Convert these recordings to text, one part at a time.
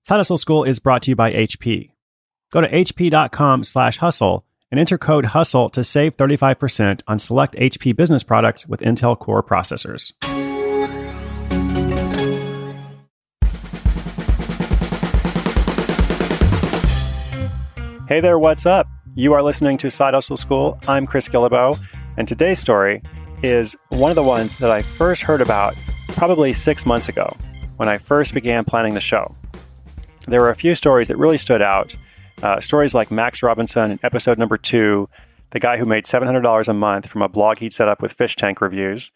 Side Hustle School is brought to you by HP. Go to hp.com/hustle and enter code HUSTLE to save 35% on select HP business products with Intel Core processors. Hey there, what's up? You are listening to Side Hustle School. I'm CHRIS GUILLEBEAU, and today's story is one of the ones that I first heard about probably 6 months ago when I first began planning the show. There were a few stories that really stood out. Stories like Max Robinson in episode number 2, the guy who made $700 a month from a blog he'd set up with fish tank reviews,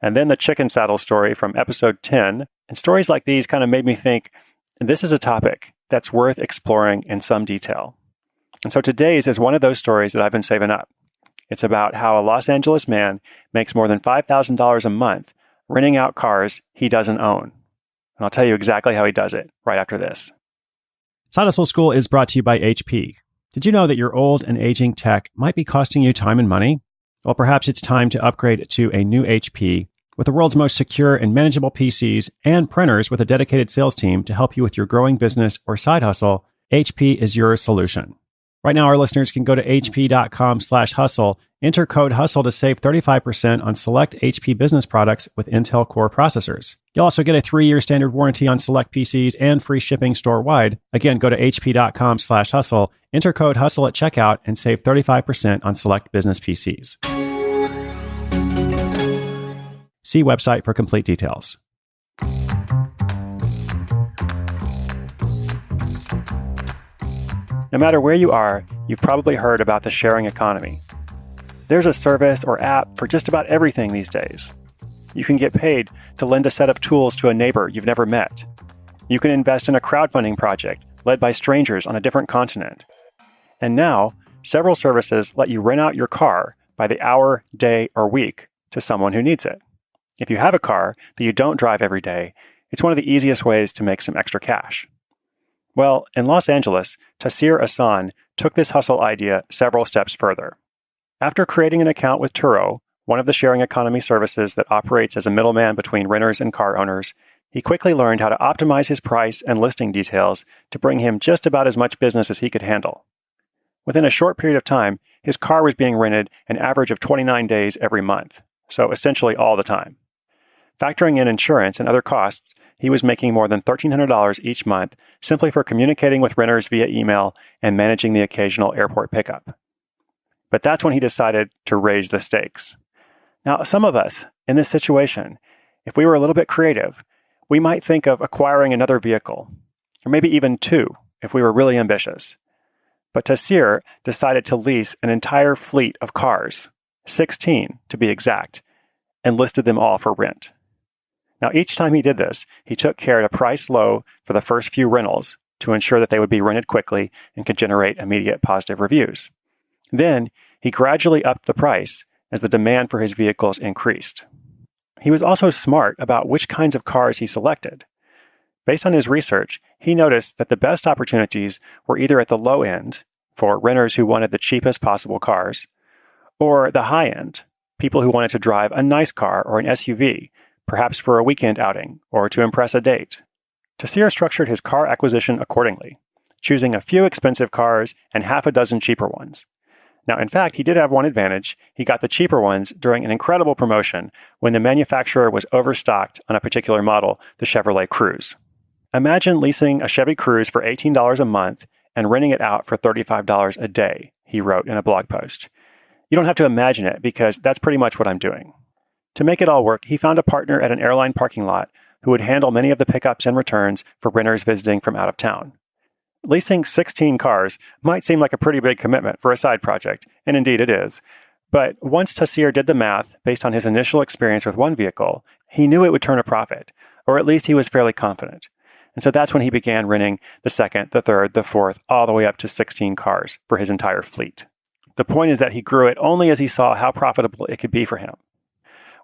and then the chicken saddle story from episode 10. And stories like these kind of made me think, this is a topic that's worth exploring in some detail. And so today's is one of those stories that I've been saving up. It's about how a Los Angeles man makes more than $5,000 a month renting out cars he doesn't own. And I'll tell you exactly how he does it right after this. Side Hustle School is brought to you by HP. Did you know that your old and aging tech might be costing you time and money? Well, perhaps it's time to upgrade to a new HP with the world's most secure and manageable PCs and printers with a dedicated sales team to help you with your growing business or side hustle. HP is your solution. Right now, our listeners can go to hp.com/hustle, enter code HUSTLE to save 35% on select HP business products with Intel Core processors. You'll also get a 3-year standard warranty on select PCs and free shipping store-wide. Again, go to hp.com/hustle, enter code HUSTLE at checkout, and save 35% on select business PCs. See website for complete details. No matter where you are, you've probably heard about the sharing economy. There's a service or app for just about everything these days. You can get paid to lend a set of tools to a neighbor you've never met. You can invest in a crowdfunding project led by strangers on a different continent. And now, several services let you rent out your car by the hour, day, or week to someone who needs it. If you have a car that you don't drive every day, it's one of the easiest ways to make some extra cash. Well, in Los Angeles, Tahsir took this hustle idea several steps further. After creating an account with Turo, one of the sharing economy services that operates as a middleman between renters and car owners, he quickly learned how to optimize his price and listing details to bring him just about as much business as he could handle. Within a short period of time, his car was being rented an average of 29 days every month, so essentially all the time. Factoring in insurance and other costs, he was making more than $1,300 each month simply for communicating with renters via email and managing the occasional airport pickup. But that's when he decided to raise the stakes. Now, some of us in this situation, if we were a little bit creative, we might think of acquiring another vehicle, or maybe even 2 if we were really ambitious. But Tahsir decided to lease an entire fleet of cars, 16 to be exact, and listed them all for rent. Now, each time he did this, he took care to price low for the first few rentals to ensure that they would be rented quickly and could generate immediate positive reviews. Then, he gradually upped the price as the demand for his vehicles increased. He was also smart about which kinds of cars he selected. Based on his research, he noticed that the best opportunities were either at the low end, for renters who wanted the cheapest possible cars, or the high end, people who wanted to drive a nice car or an SUV, perhaps for a weekend outing or to impress a date. Tahsir structured his car acquisition accordingly, choosing a few expensive cars and half a dozen cheaper ones. Now, in fact, he did have one advantage. He got the cheaper ones during an incredible promotion when the manufacturer was overstocked on a particular model, the Chevrolet Cruze. Imagine leasing a Chevy Cruze for $18 a month and renting it out for $35 a day, he wrote in a blog post. You don't have to imagine it because that's pretty much what I'm doing. To make it all work, he found a partner at an airline parking lot who would handle many of the pickups and returns for renters visiting from out of town. Leasing 16 cars might seem like a pretty big commitment for a side project, and indeed it is. But once Tahsir did the math based on his initial experience with one vehicle, he knew it would turn a profit, or at least he was fairly confident. And so that's when he began renting the second, the third, the fourth, all the way up to 16 cars for his entire fleet. The point is that he grew it only as he saw how profitable it could be for him.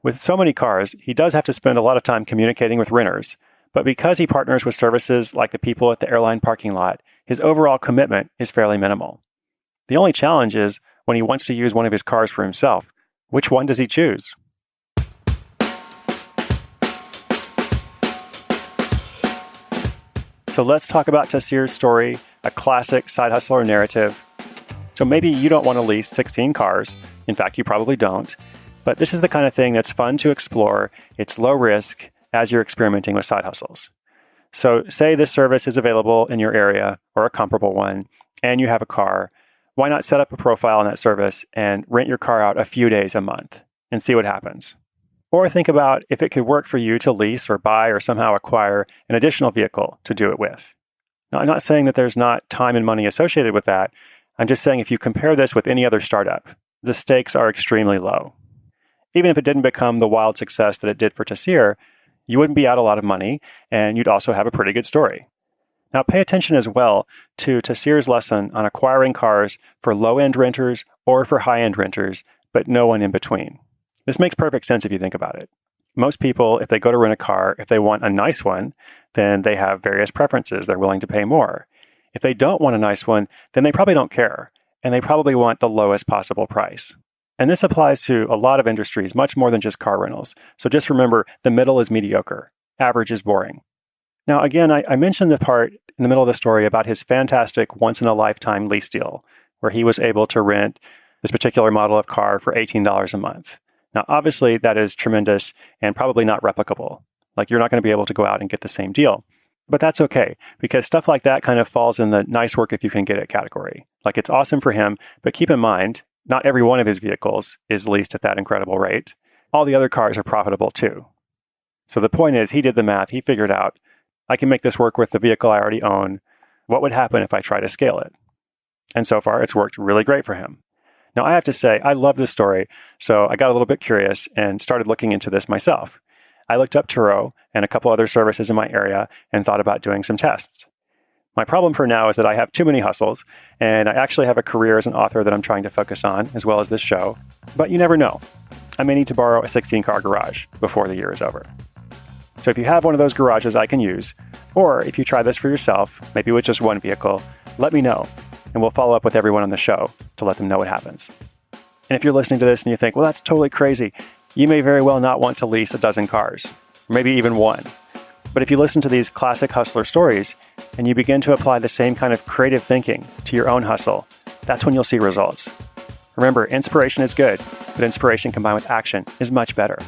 With so many cars, he does have to spend a lot of time communicating with renters, but because he partners with services like the people at the airline parking lot, his overall commitment is fairly minimal. The only challenge is when he wants to use one of his cars for himself, which one does he choose? So let's talk about Tahsir's story, a classic side hustler narrative. So maybe you don't want to lease 16 cars. In fact, you probably don't. But this is the kind of thing that's fun to explore. It's low risk as you're experimenting with side hustles. So say this service is available in your area or a comparable one, and you have a car. Why not set up a profile on that service and rent your car out a few days a month and see what happens? Or think about if it could work for you to lease or buy or somehow acquire an additional vehicle to do it with. Now, I'm not saying that there's not time and money associated with that. I'm just saying if you compare this with any other startup, the stakes are extremely low. Even if it didn't become the wild success that it did for Tahsir, you wouldn't be out a lot of money, and you'd also have a pretty good story. Now, pay attention as well to Tahsir's lesson on acquiring cars for low-end renters or for high-end renters, but no one in between. This makes perfect sense if you think about it. Most people, if they go to rent a car, if they want a nice one, then they have various preferences. They're willing to pay more. If they don't want a nice one, then they probably don't care, and they probably want the lowest possible price. And this applies to a lot of industries, much more than just car rentals. So just remember, the middle is mediocre. Average is boring. Now, again, I mentioned the part in the middle of the story about his fantastic once-in-a-lifetime lease deal, where he was able to rent this particular model of car for $18 a month. Now, obviously, that is tremendous and probably not replicable. Like, you're not going to be able to go out and get the same deal. But that's okay, because stuff like that kind of falls in the nice work if you can get it category. Like, it's awesome for him, but keep in mind, not every one of his vehicles is leased at that incredible rate. All the other cars are profitable too. So the point is, he did the math. He figured out, I can make this work with the vehicle I already own. What would happen if I try to scale it? And so far, it's worked really great for him. Now, I have to say, I love this story, so I got a little bit curious and started looking into this myself. I looked up Turo and a couple other services in my area and thought about doing some tests. My problem for now is that I have too many hustles, and I actually have a career as an author that I'm trying to focus on, as well as this show. But you never know. I may need to borrow a 16-car garage before the year is over. So if you have one of those garages I can use, or if you try this for yourself, maybe with just one vehicle, let me know, and we'll follow up with everyone on the show to let them know what happens. And if you're listening to this and you think, well, that's totally crazy, you may very well not want to lease a dozen cars, or maybe even one. But if you listen to these classic hustler stories and you begin to apply the same kind of creative thinking to your own hustle, that's when you'll see results. Remember, inspiration is good, but inspiration combined with action is much better.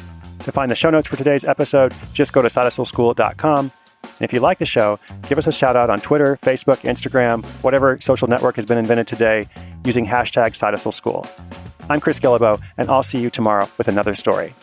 To find the show notes for today's episode, just go to sidehustleschool.com. And if you like the show, give us a shout out on Twitter, Facebook, Instagram, whatever social network has been invented today, using hashtag SideHustleSchool. I'm Chris Guillebeau, and I'll see you tomorrow with another story.